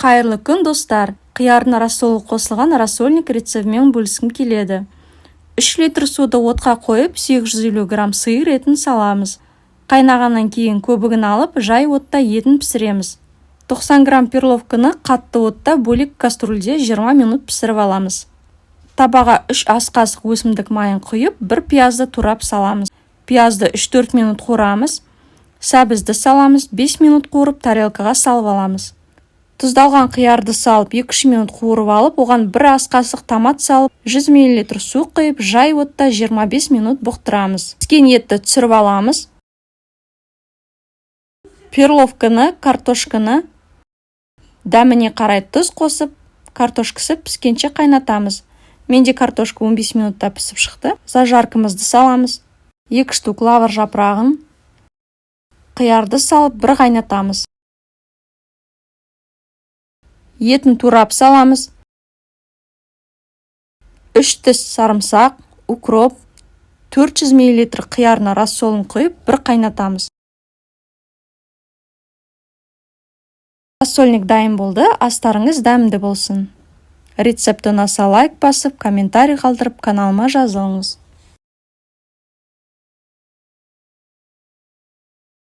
Қайырлы күн, достар. Қиярдың рассолы қосылған рассольник рецептімен бөліскім келеді. 3 литр суды отқа қойып, 850 грамм сиыр етін саламыз. Қайнағаннан кейін көбігін алып, жай отта етін пісіреміз. 90 грамм перловканы қатты отта бөлек кастрюльде 20 минут пісіріп аламыз. Табаға 3 ас қасық өсімдік майын құйып, 1 пиязды турап саламыз. Пиязды 3-4 минут қуырамыз. Сәбізді саламыз, 5 минут қуырып тарелкаға салып аламыз. Тұздалған қиярды салып 2-3 минут қуырып алып, оған 1 ас қасық томат салып, 100 мл су құйып, жай отта 25 минут бұқтырамыз. Піскен етті түсіріп аламыз. Перловканы, картошканы дәміне қарай тұз қосып, картошкасы піскенше қайнатамыз. Менде картошка 15 минутта пісіп шықты. Зажаркамызды саламыз. 2 штук лавр жапырағын, қиярды салып 1 қайнатамыз. Етін турап саламыз. 3 тіс сарымсақ, укроп, 400 мл қиярына рассолын құйып 1 қайнатамыз. Рассольник дайын болды, астарыңыз дәмді болсын. Рецепті ұнаса лайк басып, комментарий қалдырып, каналыма жазылыңыз.